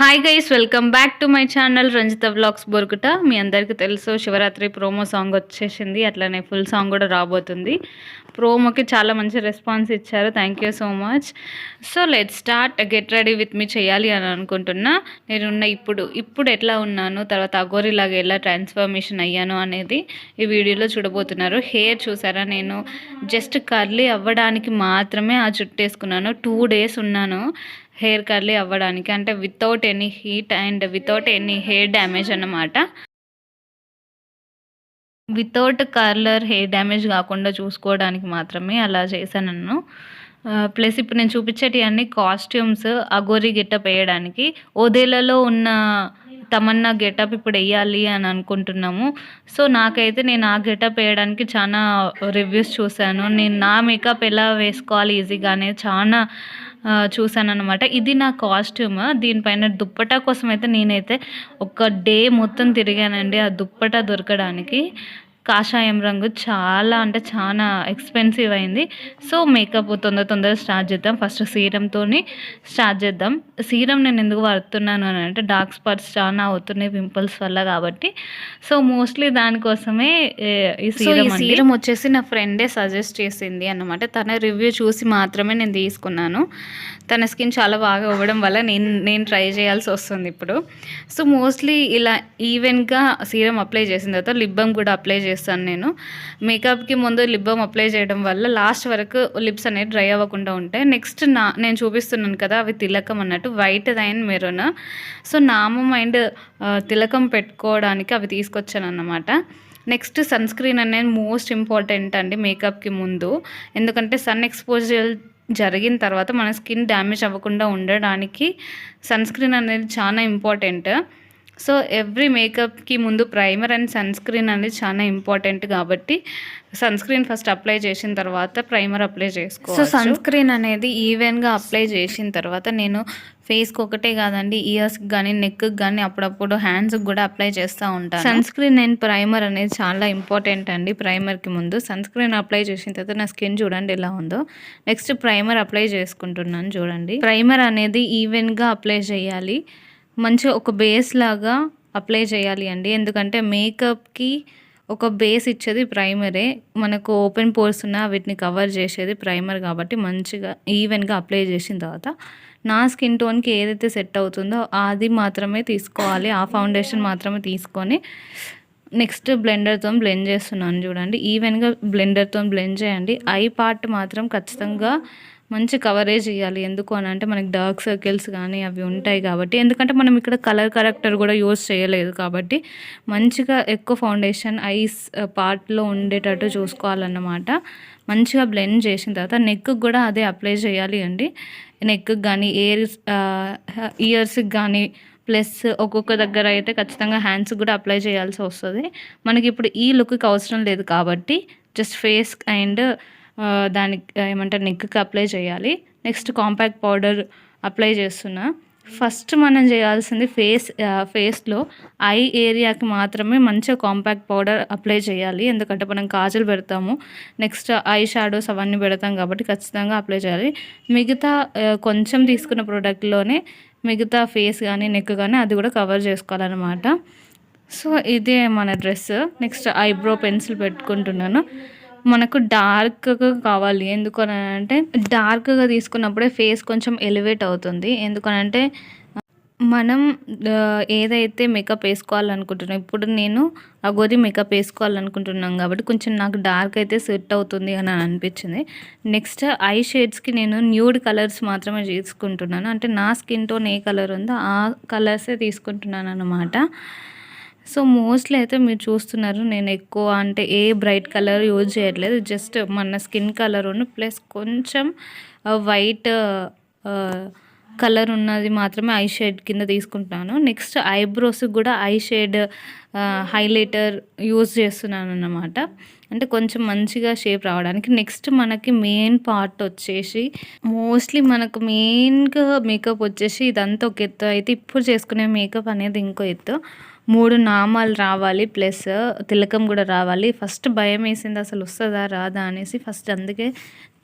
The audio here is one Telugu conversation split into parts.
Hi guys, welcome back to my channel Ranjitha vlogs బొరుకుట. మీ అందరికీ తెలుసు శివరాత్రి ప్రోమో సాంగ్ వచ్చేసింది, అట్లనే ఫుల్ సాంగ్ కూడా రాబోతుంది. ప్రోమోకి చాలా మంచి రెస్పాన్స్ ఇచ్చారు, thank you so much. So let start. Get ready with మీ చేయాలి అని అనుకుంటున్నా. నేనున్న ఇప్పుడు ఎట్లా ఉన్నాను, తర్వాత అఘోరిలాగా ఎలా ట్రాన్స్ఫర్మేషన్ అయ్యాను అనేది ఈ వీడియోలో చూడబోతున్నారు. హెయిర్ చూసారా, నేను జస్ట్ కర్లీ అవ్వడానికి మాత్రమే ఆ జుట్టు వేసుకున్నాను. 2 days ఉన్నాను హెయిర్ కర్లీ అవ్వడానికి, అంటే without any heat and without any hair damage అన్నమాట. వితౌట్ కర్లర్ హెయిర్ డ్యామేజ్ కాకుండా చూసుకోవడానికి మాత్రమే అలా చేశాను నన్ను. ప్లస్ ఇప్పుడు నేను చూపించేటివి అన్ని కాస్ట్యూమ్స్ అఘోరి గెటప్ వేయడానికి. ఓదేలలో ఉన్న తమన్నా గెటప్ ఇప్పుడు వేయాలి అని అనుకుంటున్నాము. సో నాకైతే నేను ఆ గెటప్ వేయడానికి చాలా రివ్యూస్ చూశాను. నేను నా మేకప్ ఎలా వేసుకోవాలి ఈజీగా అనేది చాలా చూశాను అనమాట. ఇది నా కాస్ట్యూమ్. దీనిపైన దుప్పటా కోసం అయితే నేనైతే ఒక డే మొత్తం తిరిగానండి ఆ దుప్పటా దొరకడానికి. కాషాయం రంగు చాలా అంటే చాలా ఎక్స్పెన్సివ్ అయింది. సో మేకప్ తొందరగా స్టార్ట్ చేద్దాం. ఫస్ట్ సీరంతోని స్టార్ట్ చేద్దాం. సీరం నేను ఎందుకు వాడుతున్నాను అని అంటే డార్క్ స్పాట్స్ చాలా అవుతున్నాయి పింపుల్స్ వల్ల, కాబట్టి సో మోస్ట్లీ దానికోసమే ఈ సీరం వచ్చేసి నా ఫ్రెండే సజెస్ట్ చేసింది అన్నమాట. తన రివ్యూ చూసి మాత్రమే నేను తీసుకున్నాను. తన స్కిన్ చాలా బాగా అవ్వడం వల్ల నేను ట్రై చేయాల్సి వస్తుంది ఇప్పుడు. సో మోస్ట్లీ ఇలా ఈవెన్గా సీరం అప్లై చేసిన తర్వాత లిప్ బామ్ కూడా అప్లై చేస్తాను నేను. మేకప్కి ముందు లిప్ బామ్ అప్లై చేయడం వల్ల లాస్ట్ వరకు లిప్స్ అనేది డ్రై అవ్వకుండా ఉంటాయి. నెక్స్ట్ నేను చూపిస్తున్నాను కదా, అవి తిలకం అన్నట్టు వైట్ అండ్ మెరూన్. సో నామం అండ్ తిలకం పెట్టుకోవడానికి అవి తీసుకొచ్చాను అన్నమాట. నెక్స్ట్ సన్ స్క్రీన్ అనేది మోస్ట్ ఇంపార్టెంట్ అండి మేకప్కి ముందు. ఎందుకంటే సన్ ఎక్స్పోజర్ జరిగిన తర్వాత మన స్కిన్ డ్యామేజ్ అవ్వకుండా ఉండడానికి సన్ స్క్రీన్ అనేది చాలా ఇంపార్టెంట్. సో ఎవ్రీ మేకప్కి ముందు ప్రైమర్ అండ్ సన్ స్క్రీన్ అనేది చాలా ఇంపార్టెంట్, కాబట్టి సన్ స్క్రీన్ ఫస్ట్ అప్లై చేసిన తర్వాత ప్రైమర్ అప్లై చేసుకోవాలి. సో సన్ స్క్రీన్ అనేది ఈవెన్గా అప్లై చేసిన తర్వాత నేను ఫేస్కి ఒకటే కాదండి, ఇయర్స్కి కానీ నెక్కి కానీ అప్పుడప్పుడు హ్యాండ్స్కి కూడా అప్లై చేస్తూ ఉంటాను. సన్ స్క్రీన్ అండ్ ప్రైమర్ అనేది చాలా ఇంపార్టెంట్ అండి. ప్రైమర్కి ముందు సన్ స్క్రీన్ అప్లై చేసిన తర్వాత నా స్కిన్ చూడండి ఎలా ఉందో. నెక్స్ట్ ప్రైమర్ అప్లై చేసుకుంటున్నాను చూడండి. ప్రైమర్ అనేది ఈవెన్గా అప్లై చేయాలి, మంచిగా ఒక బేస్ లాగా అప్లై చేయాలి అండి. ఎందుకంటే మేకప్కి ఒక బేస్ ఇచ్చేది ప్రైమరే. మనకు ఓపెన్ పోర్స్ ఉన్న వీటిని కవర్ చేసేది ప్రైమర్, కాబట్టి మంచిగా ఈవెన్గా అప్లై చేసిన తర్వాత నా స్కిన్ టోన్కి ఏదైతే సెట్ అవుతుందో అది మాత్రమే తీసుకోవాలి, ఆ ఫౌండేషన్ మాత్రమే తీసుకొని నెక్స్ట్ బ్లెండర్తో బ్లెండ్ చేస్తున్నాను చూడండి. ఈవెన్గా బ్లెండర్తో బ్లెండ్ చేయండి. ఐ పార్ట్ మాత్రం ఖచ్చితంగా మంచి కవరేజ్ ఇవ్వాలి. ఎందుకు అని అంటే మనకి డార్క్ సర్కిల్స్ కానీ అవి ఉంటాయి కాబట్టి, ఎందుకంటే మనం ఇక్కడ కలర్ కరెక్టర్ కూడా యూస్ చేయలేదు కాబట్టి మంచిగా ఎక్కువ ఫౌండేషన్ ఐస్ పార్ట్లో ఉండేటట్టు చూసుకోవాలన్నమాట. మంచిగా బ్లెండ్ చేసిన తర్వాత నెక్కి కూడా అదే అప్లై చేయాలి అండి. నెక్కి కానీ ఇయర్స్కి కానీ ప్లస్ ఒక్కొక్క దగ్గర అయితే ఖచ్చితంగా హ్యాండ్స్కి కూడా అప్లై చేయాల్సి వస్తుంది. మనకి ఇప్పుడు ఈ లుక్కి అవసరం లేదు కాబట్టి జస్ట్ ఫేస్ అండ్ దానికి ఏమంటారు నెక్కి అప్లై చేయాలి. నెక్స్ట్ కాంపాక్ట్ పౌడర్ అప్లై చేస్తున్నా. ఫస్ట్ మనం చేయాల్సింది ఫేస్లో ఐ ఏరియాకి మాత్రమే మంచిగా కాంపాక్ట్ పౌడర్ అప్లై చేయాలి. ఎందుకంటే మనం కాజల్ పెడతాము, నెక్స్ట్ ఐ షాడోస్ అవన్నీ పెడతాం కాబట్టి ఖచ్చితంగా అప్లై చేయాలి. మిగతా కొంచెం తీసుకున్న ప్రోడక్ట్లోనే మిగతా ఫేస్ కానీ నెక్ కానీ అది కూడా కవర్ చేసుకోవాలన్నమాట. సో ఇదే మన డ్రెస్. నెక్స్ట్ ఐబ్రో పెన్సిల్ పెట్టుకుంటున్నాను. మనకు డార్క్గా కావాలి, ఎందుకనంటే డార్క్గా తీసుకున్నప్పుడే ఫేస్ కొంచెం ఎలివేట్ అవుతుంది. ఎందుకనంటే మనం ఏదైతే మేకప్ వేసుకోవాలనుకుంటున్నాం, ఇప్పుడు నేను అఘోరి మేకప్ వేసుకోవాలనుకుంటున్నాం కాబట్టి కొంచెం నాకు డార్క్ అయితే సెట్ అవుతుంది అని అనిపించింది. నెక్స్ట్ ఐ షేడ్స్కి నేను న్యూడ్ కలర్స్ మాత్రమే తీసుకుంటున్నాను. అంటే నా స్కిన్ టోన్ ఏ కలర్ ఉందో ఆ కలర్సే తీసుకుంటున్నాను అన్నమాట. సో మోస్ట్లీ అయితే మీరు చూస్తున్నారు నేను ఎక్కువ అంటే ఏ బ్రైట్ కలర్ యూజ్ చేయట్లేదు. జస్ట్ మన స్కిన్ కలర్ ప్లస్ కొంచెం వైట్ కలర్ ఉన్నది మాత్రమే ఐ షేడ్ కింద తీసుకుంటున్నాను. నెక్స్ట్ ఐబ్రోస్కి కూడా ఐ షేడ్ హైలైటర్ యూజ్ చేస్తున్నాను అన్నమాట. అంటే కొంచెం మంచిగా షేప్ రావడానికి. నెక్స్ట్ మనకి మెయిన్ పార్ట్ వచ్చేసి మోస్ట్‌లీ మనకు మెయిన్‌గా మేకప్ వచ్చేసి ఇదంతా ఒక ఎత్తు అయితే ఇప్పుడు చేసుకునే మేకప్ అనేది ఇంకో ఎత్తు. 3 నామాలు రావాలి ప్లస్ తిలకం కూడా రావాలి. ఫస్ట్ భయమేసింది అసలు వస్తదా? రాదా? అనేసి ఫస్ట్ అందుకే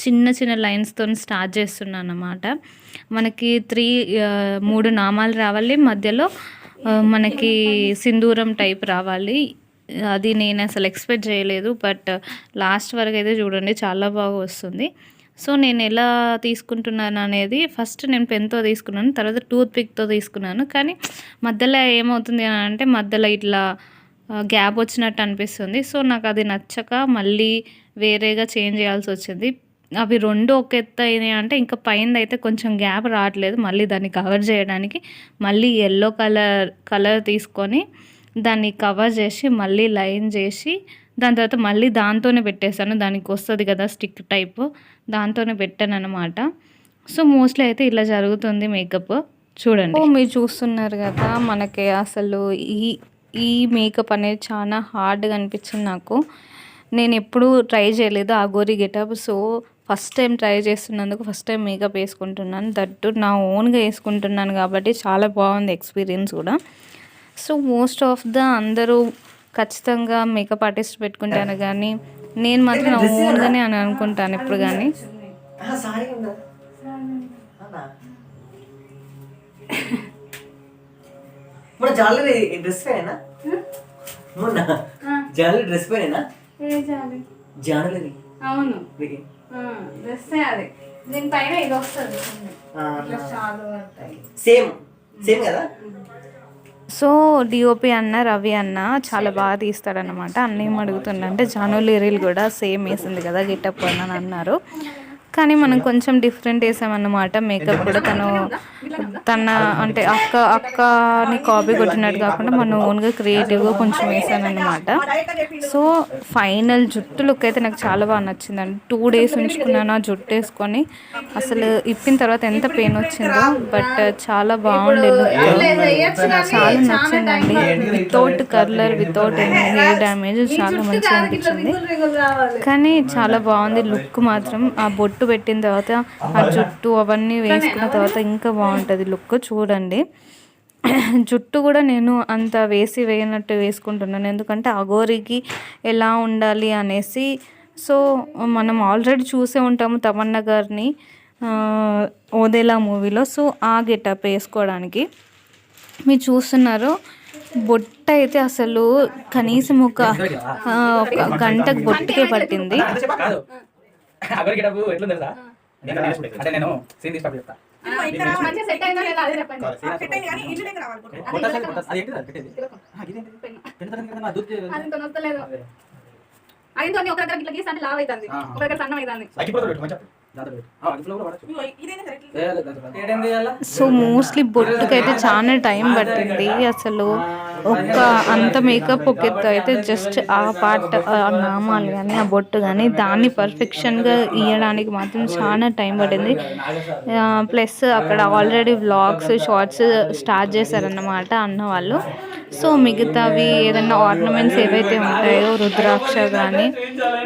చిన్న చిన్న లైన్స్‌తోని స్టార్ట్ చేస్తున్నానన్నమాట. మనకి 3 నామాలు రావాలి. మధ్యలో మనకి సింధూరం టైప్ రావాలి. అది నేను అసలు ఎక్స్‌పెక్ట్ చేయలేదు. బట్ లాస్ట్ వరకైతే చూడండి చాలా బాగా వస్తుంది. సో, నేను ఎలా తీసుకుంటున్నాను అనేది ఫస్ట్ నేను పెన్‌తో తీసుకున్నాను. తర్వాత టూత్ పిక్‌తో తీసుకున్నాను. కానీ మధ్యలో ఏమవుతుంది అని అంటే మధ్యలో ఇట్లా గ్యాప్ వచ్చినట్టు అనిపిస్తుంది. సో, నాకు అది నచ్చక మళ్ళీ వేరేగా చేంజ్ చేయాల్సొచ్చింది. అవి 2 ఒక ఎత్తు అయినాయి అంటే ఇంకా పైనదైతే కొంచెం గ్యాప్ రావట్లేదు. మళ్ళీ దాన్ని కవర్ చేయడానికి మళ్ళీ యెల్లో కలర్ తీసుకొని దాన్ని కవర్ చేసి మళ్ళీ లైన్ చేసి దాని తర్వాత మళ్ళీ దాంతోనే పెట్టేసాను. దానికి వస్తది కదా స్టిక్ టైపు దాంతోనే పెట్టాననమాట. సో, మోస్ట్‌లీ అయితే ఇలా జరుగుతుంది మేకప్. చూడండి. మీరు చూస్తున్నారు కదా! మనకి అసలు ఈ ఈ మేకప్ అనేది చాలా హార్డ్‌గా అనిపించింది నాకు. నేనెప్పుడూ ట్రై చేయలేదు Aghori getup. So, first time try చేస్తున్నందుకు ఫస్ట్ టైం మేకప్ వేసుకుంటున్నాను. దట్ నా ఓన్‌గా వేసుకుంటున్నాను కాబట్టి చాలా బాగుంది ఎక్స్‌పీరియన్స్ కూడా. సో, మోస్ట్ ఆఫ్ అందరూ ఖచ్చితంగా మేకప్ ఆర్టిస్ట్ పెట్టుకుంటాను కానీ నేను మాత్రం నా ఓన్‌గానే అని అనుకుంటాను ఎప్పుడు కానీ. మొన్న జాలరీ డ్రెస్ పైన మొన్న జాలరీ డ్రెస్ పైన జాలరీ అవును డ్రెస్ అది దీనిపైన ఇది వస్తుంది సేమ్ సేమ్ కదా. సో, డిఓపి అన్న రవి అన్న చాలా బాగా తీస్తాడనమాట. అన్న ఏం అడుగుతుండంటే జాను లిరిల్ కూడా సేమ్ వేసింది కదా గెటప్ అని అన్నారు. కానీ మనం కొంచెం డిఫరెంట్ వేసామన్నమాట. మేకప్ కూడా తన అంటే అక్కని కాపీ కొట్టినట్టు కాకుండా మన ఓన్గా క్రియేటివ్గా కొంచెం వేసానన్నమాట. సో, ఫైనల్ జుట్టు లుక్ అయితే నాకు చాలా బాగా నచ్చిందండి. 2 days ఉంచుకున్నాను ఆ జుట్టు వేసుకొని. అసలు ఇప్పిన తర్వాత ఎంత పెయిన్ వచ్చిందో బట్ చాలా బాగుండే లుక్. చాలా నచ్చిందండి. Without curler without any hair damage చాలా మంచిగా అనిపించింది. కానీ చాలా బాగుంది లుక్ మాత్రం. ఆ బొట్టు పెట్టిన తర్వాత ఆ జుట్టు అవన్నీ వేసుకున్న తర్వాత ఇంకా బాగుంటుంది లుక్. చూడండి జుట్టు కూడా నేను అంత వేయనట్టు వేసుకుంటున్నాను. ఎందుకంటే అఘోరికి ఎలా ఉండాలి అనేసి. సో, మనం ఆల్రెడీ చూసే ఉంటాము తమన్నా గారిని ఓదేలా మూవీలో. సో, ఆ గెటప్ వేసుకోవడానికి మీరు చూస్తున్నారు. బొట్ట అయితే అసలు కనీసం ఒక గంటకు బొట్టుకే పట్టింది. అంటే నేను సీన్ తీసి చెప్తా. సో, మోస్ట్లీ బొట్టుకైతే చాలా టైం పట్టింది. అసలు అంత మేకప్ ఒక ఎత్తు అయితే జస్ట్ ఆ పార్ట్ నామాలు కానీ ఆ బొట్టు కానీ దాన్ని పర్ఫెక్షన్గా ఇవ్వడానికి మాత్రం చాలా టైం పట్టింది. ప్లస్ అక్కడ ఆల్రెడీ వ్లాగ్స్ షార్ట్స్ స్టార్ట్ చేశారన్నమాట అన్న వాళ్ళు. సో, మిగతావి ఏదైనా ఆర్నమెంట్స్ ఏవైతే ఉంటాయో రుద్రాక్ష కానీ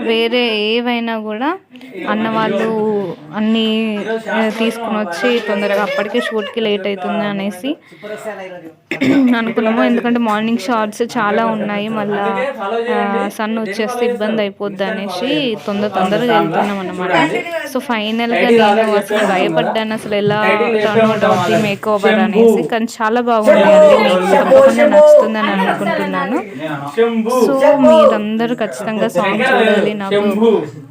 వేరే ఏవైనా కూడా అన్న వాళ్ళు అన్నీ తీసుకుని వచ్చి తొందరగా అప్పటికే షూట్కి లేట్ అవుతుంది అనేసి అనుకున్నాము. ఎందుకంటే మార్నింగ్ షార్ట్స్ చాలా ఉన్నాయి. మళ్ళీ సన్ వచ్చేస్తే ఇబ్బంది అయిపోద్ది అనేసి తొందరగా వెళ్తున్నాం అన్నమాట. సో, ఫైనల్గా నేను అసలు భయపడ్డాను అసలు ఎలా టర్న్ అవుట్ అవుతుంది మేక్ ఓవర్ అనేసి. కానీ చాలా బాగుంది అండి. మీకు తప్పకుండా నచ్చుతుందని అనుకుంటున్నాను. సో, మీరందరూ ఖచ్చితంగా సాంగ్ చూడాలి. నాకు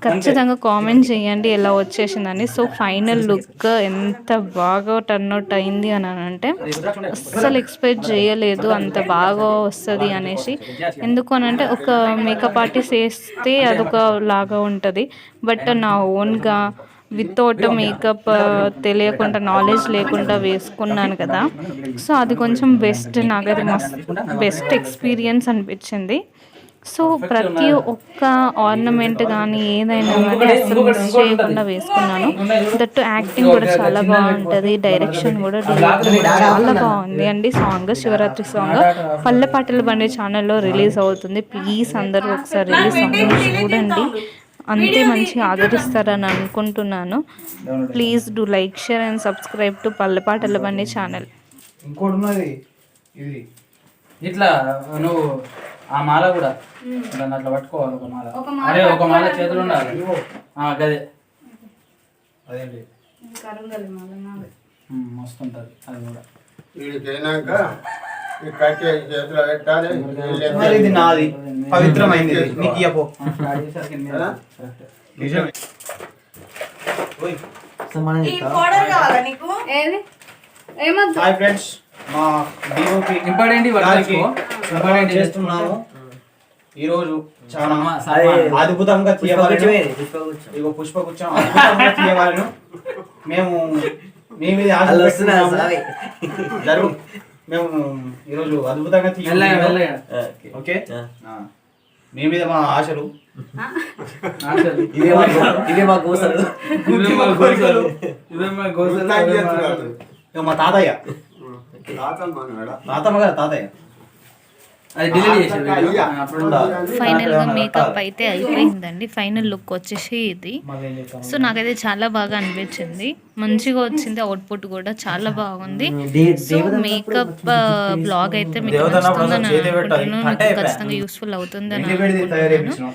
ఖచ్చితంగా కామెంట్ చేయండి ఎలా వచ్చేసిందని. సో, ఫైనల్ లుక్ ఎంత బాగా టర్న్ అవుట్ అయింది అని అంటే అస్సలు ఎక్స్పెక్ట్ చేయలేదు అంత బాగా వస్తుంది అనేసి. ఎందుకు అని అంటే ఒక మేకప్ ఆర్టిస్ట్ వేస్తే అదొక లాగా ఉంటుంది. బట్ నా ఓన్గా వితౌట్ మేకప్ తెలియకుండా నాలెడ్జ్ లేకుండా వేసుకున్నాను కదా. సో, అది కొంచెం బెస్ట్. నాకైతే మస్త్ బెస్ట్ ఎక్స్పీరియన్స్ అనిపించింది. సో ప్రతి ఒక్క ఆర్నమెంట్ కానీ ఏదైనా కానీ అసలు మిస్ చేయకుండా వేసుకున్నాను. దట్టు యాక్టింగ్ కూడా చాలా బాగుంటుంది, డైరెక్షన్ కూడా చాలా బాగుంది అండి. సాంగ్ శివరాత్రి సాంగ్ పల్లె పాటల బండి ఛానల్లో రిలీజ్ అవుతుంది. ప్లీజ్ అందరూ ఒకసారి రిలీజ్ సాంగ్ చూడండి, అంతే మంచిగా ఆదరిస్తారని అనుకుంటున్నాను. Please do like, share and subscribe to పల్లె పాటల బండి ఛానల్. ఇంకోటి ఉన్నది ఇది ఇట్లా నువ్వు ఆ మాల కూడా దాన్ని అట్లా పట్టుకోవాలి. ఒక మాల అదే ఒక మాల చేతులు ఉండాలి. గదే అదేంటి మస్తు ఉంటుంది అది కూడా. మరి ఇది నాది పవిత్రమైంది, నీకు ఇయ్యపో. ఏది ఏమద్దు. హాయ్ ఫ్రెండ్స్, మా డిఓపి ఇంపార్టెంట్ చేస్తున్నాము ఈరోజు. చాలా అద్భుతంగా తీయవాలను, ఇగో పుష్పగుచ్చం అద్భుతంగా తీయవాలను మేము మీ మీద జరుగు. మేము ఈరోజు అద్భుతంగా తీయాలి. ఓకే, మీ మీద మా ఆశలు. మా తాతయ్య తాతమ్మ గారు తాతయ్య ఫైనల్గా మేకప్ అయితే అయిపోయిందండి. ఫైనల్ లుక్ వచ్చేసి ఇది. సో నాకైతే చాలా బాగా అనిపించింది, మంచిగా వచ్చింది. అవుట్పుట్ కూడా చాలా బాగుంది. సో మేకప్ బ్లాగ్ అయితే మీకు నచ్చుతుందని అనుకుంటున్నాను, మీకు ఖచ్చితంగా యూస్ఫుల్ అవుతుందని అనుకుంటున్నాను.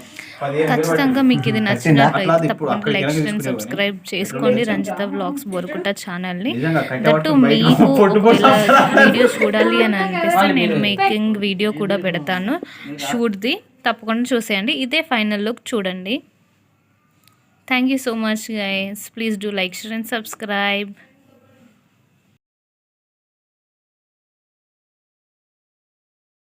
ఖచ్చితంగా మీకు ఇది నచ్చినట్లయితే తప్పకుండా లైక్ అండ్ సబ్స్క్రైబ్ చేసుకోండి రంజిత బ్లాగ్స్ బోరుకుట ఛానల్ని. దట్టు మీకు ఒకవేళ వీడియో చూడాలి అని అనిపిస్తే నేను మేకింగ్ వీడియో కూడా పెడతాను, షూట్ది, తప్పకుండా చూసేయండి. ఇదే ఫైనల్ లుక్ చూడండి. Thank you so much guys. Please do like, share and subscribe.